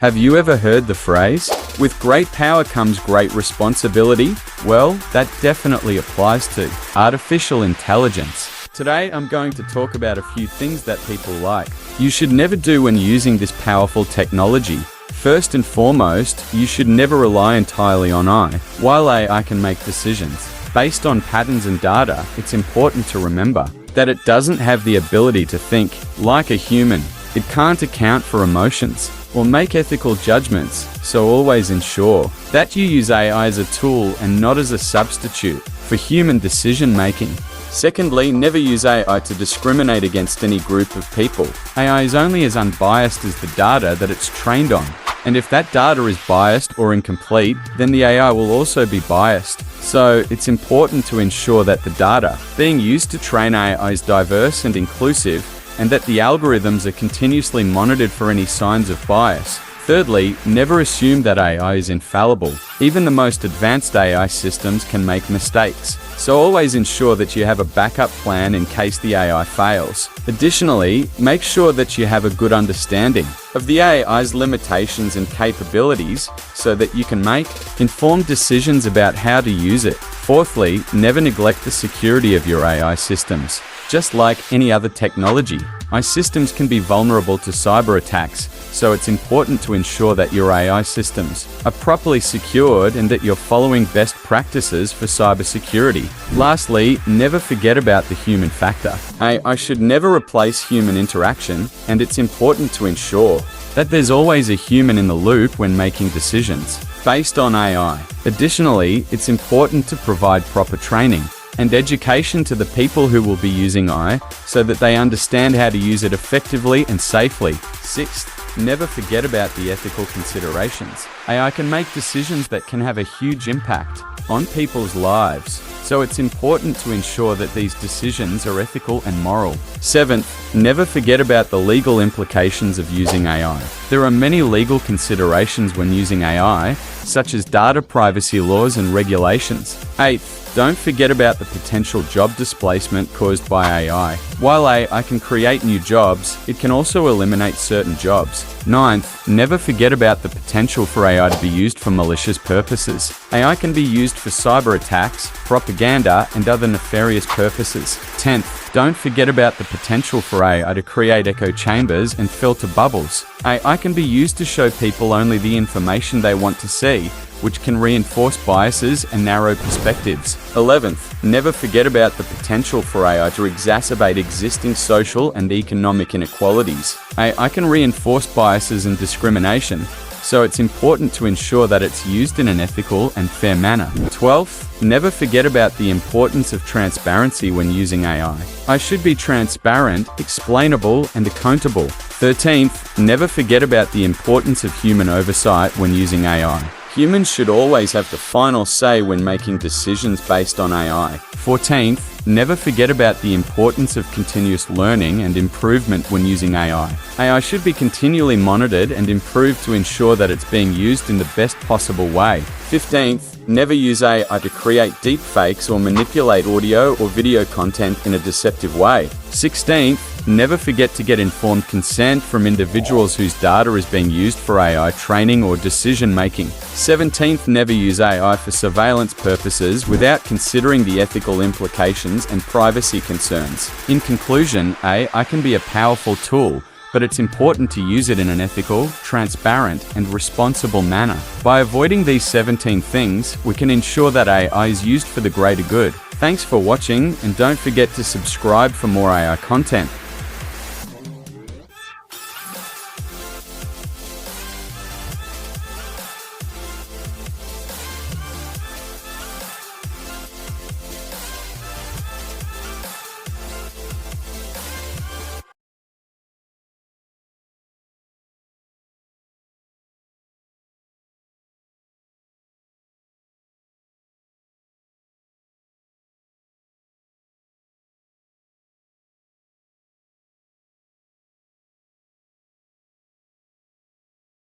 Have you ever heard the phrase, "With great power comes great responsibility"? Well, that definitely applies to artificial intelligence. Today, I'm going to talk about a few things that people like you should never do when using this powerful technology. First and foremost, you should never rely entirely on AI. While AI can make decisions based on patterns and data, it's important to remember that it doesn't have the ability to think like a human. It can't account for emotions or make ethical judgments, so always ensure that you use AI as a tool and not as a substitute for human decision-making. Secondly, never use AI to discriminate against any group of people. AI is only as unbiased as the data that it's trained on. And if that data is biased or incomplete, then the AI will also be biased. So it's important to ensure that the data being used to train AI is diverse and inclusive, and that the algorithms are continuously monitored for any signs of bias. Thirdly, never assume that AI is infallible. Even the most advanced AI systems can make mistakes, so always ensure that you have a backup plan in case the AI fails. Additionally, make sure that you have a good understanding of the AI's limitations and capabilities so that you can make informed decisions about how to use it. Fourthly, never neglect the security of your AI systems. Just like any other technology, AI systems can be vulnerable to cyber attacks, so it's important to ensure that your AI systems are properly secured and that you're following best practices for cybersecurity. Lastly, never forget about the human factor. AI should never replace human interaction, and it's important to ensure that there's always a human in the loop when making decisions based on AI. Additionally, it's important to provide proper training and education to the people who will be using AI so that they understand how to use it effectively and safely. Sixth, never forget about the ethical considerations. AI can make decisions that can have a huge impact on people's lives, so it's important to ensure that these decisions are ethical and moral. Seventh, never forget about the legal implications of using AI. There are many legal considerations when using AI, such as data privacy laws and regulations. Eighth, don't forget about the potential job displacement caused by AI. While AI can create new jobs, it can also eliminate certain jobs. Ninth, never forget about the potential for AI to be used for malicious purposes. AI can be used for cyber attacks, propaganda, and other nefarious purposes. 10th, don't forget about the potential for AI to create echo chambers and filter bubbles. AI can be used to show people only the information they want to see, which can reinforce biases and narrow perspectives. 11th, never forget about the potential for AI to exacerbate existing social and economic inequalities. AI can reinforce biases and discrimination, so it's important to ensure that it's used in an ethical and fair manner. 12th, never forget about the importance of transparency when using AI. AI should be transparent, explainable, and accountable. 13th, never forget about the importance of human oversight when using AI. Humans should always have the final say when making decisions based on AI. 14th, never forget about the importance of continuous learning and improvement when using AI. AI should be continually monitored and improved to ensure that it's being used in the best possible way. 15th, never use AI to create deepfakes or manipulate audio or video content in a deceptive way. 16th, never forget to get informed consent from individuals whose data is being used for AI training or decision-making. 17th, never use AI for surveillance purposes without considering the ethical implications and privacy concerns. In conclusion, AI can be a powerful tool, but it's important to use it in an ethical, transparent, and responsible manner. By avoiding these 17 things, we can ensure that AI is used for the greater good. Thanks for watching, and don't forget to subscribe for more AI content.